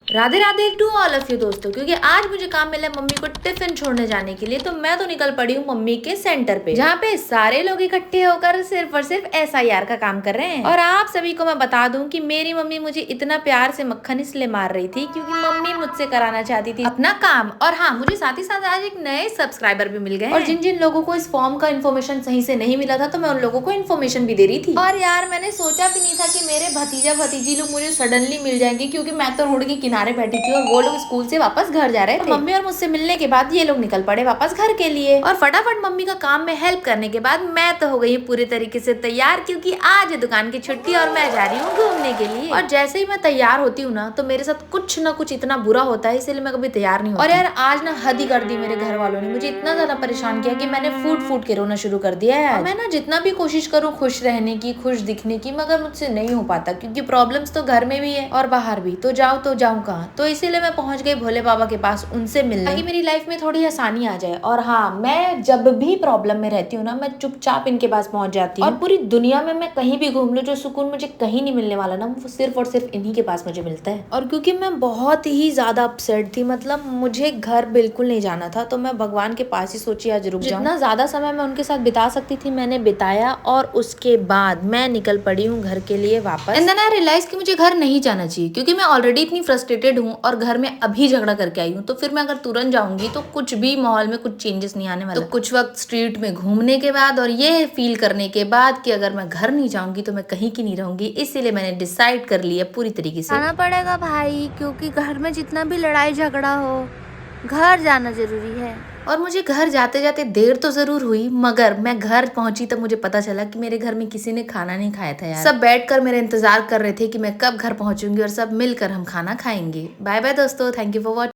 Radhe Radhe to all of you दोस्तों, क्योंकि आज मुझे काम मिला है मम्मी को टिफिन छोड़ने जाने के लिए। तो मैं तो निकल पड़ी हूँ मम्मी के सेंटर पे, जहाँ पे सारे लोग इकट्ठे होकर सिर्फ और सिर्फ SIR का काम कर रहे हैं। और आप सभी को मैं बता दूं कि मेरी मम्मी मुझे इतना प्यार से मक्खन इसलिए मार रही थी क्योंकि मम्मी मुझसे कराना चाहती थी अपना काम। और हाँ, मुझे साथ ही साथ आज एक नए सब्सक्राइबर भी मिल गए। और जिन जिन लोगों को इस फॉर्म का इन्फॉर्मेशन सही से नहीं मिला था, तो मैं उन लोगों को इन्फॉर्मेशन भी दे रही थी। और यार, मैंने सोचा भी नहीं था कि मेरे भतीजा भतीजी लोग मुझे सडनली मिल जाएंगे, क्योंकि मैं तो रोड के किनारे बैठी थी और वो लोग स्कूल से वापस घर जा रहे थे। मम्मी और मुझसे मिलने के बाद ये लोग निकल पड़े वापस घर के लिए। और फटाफट मम्मी का काम में हेल्प करने के बाद मैं तो हो गई पूरी तरीके से तैयार, क्योंकि आज है दुकान की छुट्टी और मैं जा रही हूँ घूमने के लिए। और जैसे ही मैं तैयार होती हूँ ना, तो मेरे साथ कुछ ना कुछ इतना बुरा होता है, इसलिए मैं कभी तैयार नहीं होती। और यार, आज ना हद ही कर दी मेरे घर वालों ने। मुझे इतना ज्यादा परेशान किया कि मैंने फूट फूट के रोना शुरू कर दिया है। मैं ना जितना भी कोशिश करूँ खुश रहने की, खुश दिखने की, मगर मुझसे नहीं हो पाता, क्योंकि प्रॉब्लम्स तो घर में भी है और बाहर भी। तो जाऊँ कहाँ? तो इसीलिए मैं पहुंच गई भोले बाबा के पास उनसे मिलने, ताकि मेरी लाइफ में थोड़ी आसानी आ जाए। और हाँ, मैं जब भी प्रॉब्लम में रहती हूँ ना, मैं चुपचाप इनके पास पहुंच जाती हूँ। और पूरी दुनिया में मैं कहीं भी घूम लूँ, जो सुकून मुझे कहीं नहीं मिलने वाला ना, वो सिर्फ और सिर्फ इन्हीं के पास मुझे मिलता है। और क्योंकि मैं बहुत ही ज्यादा अपसेट थी, मतलब मुझे घर बिल्कुल नहीं जाना था, तो मैं भगवान के पास ही सोची आज रुक जाऊं। जितना ज्यादा समय मैं उनके साथ बिता सकती थी मैंने बिताया, और उसके बाद मैं निकल पड़ी हूँ घर के लिए वापस। एंड देन आई रियलाइज कि मुझे घर नहीं जाना चाहिए, क्योंकि मैं ऑलरेडी इतनी फ्रस्ट्रेटेड हूँ और घर में अभी झगड़ा करके आई हूँ। तो फिर मैं अगर तुरंत जाऊंगी तो कुछ भी माहौल में कुछ चेंजेस नहीं आने वाला। तो कुछ वक्त स्ट्रीट में घूमने के बाद और ये फील करने के बाद कि अगर मैं घर नहीं जाऊंगी तो मैं कहीं की नहीं रहूंगी, इसीलिए मैंने डिसाइड कर लिया पूरी तरीके से जाना पड़ेगा भाई, क्योंकि घर में जितना भी लड़ाई झगड़ा हो, घर जाना जरूरी है। और मुझे घर जाते जाते देर तो जरूर हुई, मगर मैं घर पहुंची तब मुझे पता चला कि मेरे घर में किसी ने खाना नहीं खाया था यार। सब बैठकर मेरा इंतजार कर रहे थे कि मैं कब घर पहुंचूंगी और सब मिलकर हम खाना खाएंगे। बाय बाय दोस्तों, थैंक यू फॉर वॉचिंग।